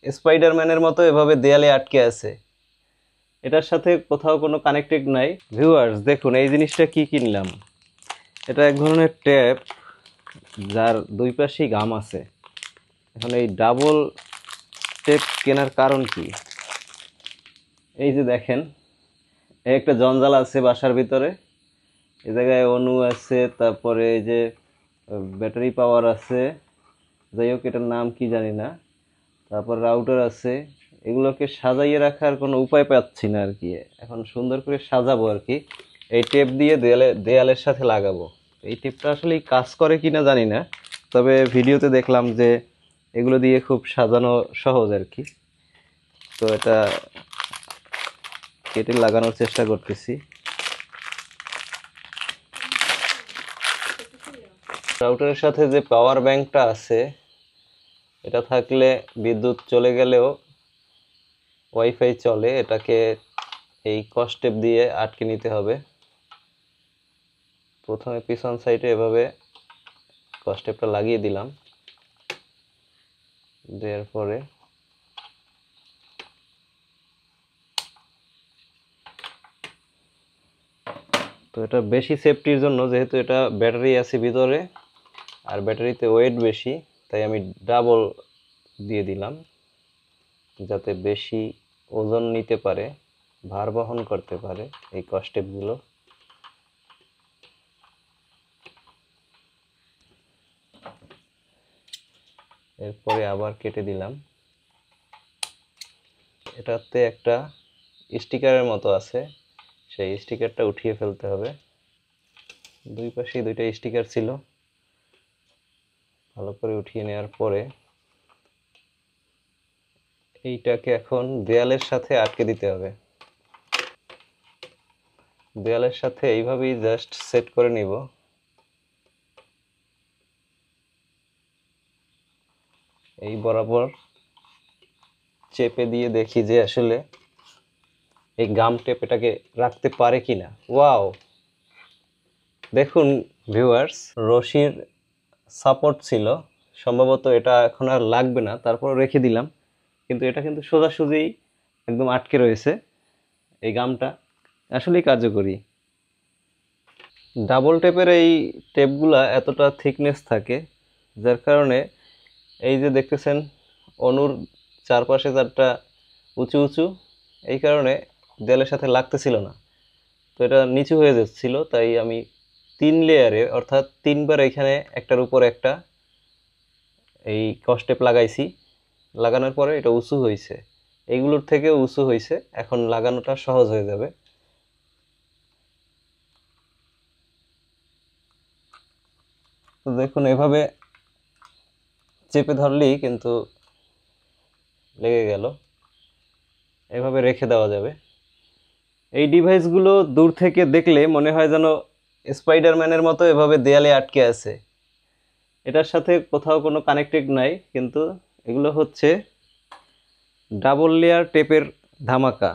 স্পাইডারম্যানের মতো এভাবে দেয়ালে আটকে আছে। এটার সাথে কোথাও কোনো কানেক্টেড নাই। ভিউয়ার্স দেখুন এই জিনিসটা কি কিনলাম। এটা এক ধরনের ট্যাপ যার দুই পাশেই গাম আছে। এখন এই ডাবল টেপ কেনার কারণ কি? এই যে দেখেন একটা জঞ্জাল আছে বাসার ভিতরে। এই জায়গায় অনু আছে, তারপরে এই যে ব্যাটারি পাওয়ার আছে, যাই হোক এটার নাম কি জানি না, তারপর রাউটার আছে। এগুলোকে সাজাইয়ে রাখার কোনো উপায় পাচ্ছি না আর কি। এখন সুন্দর করে সাজাবো আর কি, এই টেপ দিয়ে দেয়ালের সাথে লাগাবো। এই টেপটা আসলে কাজ করে কিনা জানি না, তবে ভিডিওতে দেখলাম যে এগুলো দিয়ে খুব সাজানো সহজ আর কি। তো এটা কেটে লাগানোর চেষ্টা করতেছি। রাউটারের সাথে যে পাওয়ার ব্যাংকটা আছে, এটা থাকলে বিদ্যুৎ চলে গেলেও ওয়াইফাই চলে। এটাকে এই কসটেপ দিয়ে আটকে নিতে হবে। প্রথমে পিছন সাইডে এভাবে কসটেপটা লাগিয়ে দিলাম, দেওয়ার পরে তো এটা বেশি সেফটির জন্য, যেহেতু এটা ব্যাটারি আছে ভিতরে আর ব্যাটারিতে ওয়েট বেশি, তাই আমি ডাবল দিয়ে দিলাম যাতে বেশি ওজন নিতে পারে, ভার বহন করতে পারে এই কসটেপগুলো। এরপরে আবার কেটে দিলাম। এটাতে একটা স্টিকারের মতো আছে, সেই স্টিকারটা উঠিয়ে ফেলতে হবে। দুই পাশে দুইটা স্টিকার ছিল, ভালো করে উঠিয়ে নেওয়ার পরে এইটাকে এখন দেয়ালের সাথে আটকে দিতে হবে। দেয়ালের সাথে এইভাবেই জাস্ট সেট করে নিব। এই বরাবর চেপে দিয়ে দেখি যে আসলে এই গাম টেপ এটাকে রাখতে পারে কিনা। ওয়াও, দেখুন ভিউয়ার্স, রশির সাপোর্ট ছিল, সম্ভবত এটা এখন আর লাগবে না, তারপর রেখে দিলাম। কিন্তু এটা কিন্তু সোজাসুজি একদম আটকে রয়েছে। এই গামটা আসলেই কার্যকরী। ডাবল টেপের এই টেপগুলা এতটা থিকনেস থাকে, যার কারণে এই যে দেখতেছেন অনুর চারপাশে চারটা উঁচু উঁচু, এই কারণে দেয়ালের সাথে লাগতেছিল না। তো এটা নিচু হয়ে যাচ্ছিল, তাই আমি 3 লেয়ারে অর্থাৎ 3বার এখানে একটার উপর একটা এই কসটেপ লাগাইছি। লাগানোর পরে এটা উঁচু হয়েছে, এইগুলোর থেকে উঁচু হয়েছে, এখন লাগানোটা সহজ হয়ে যাবে। তো দেখুন এভাবে চেপে ধরলেই কিন্তু লেগে গেল। এভাবে রেখে দেওয়া যাবে। এই ডিভাইসগুলো দূর থেকে দেখলে মনে হয় যেন স্পাইডারম্যানের মতো এভাবে দেয়ালে আটকে আছে। এটার সাথে কোথাও কোনো কানেক্টেড নাই, কিন্তু এগুলো হচ্ছে ডাবল লেয়ার টেপের ধামাকা।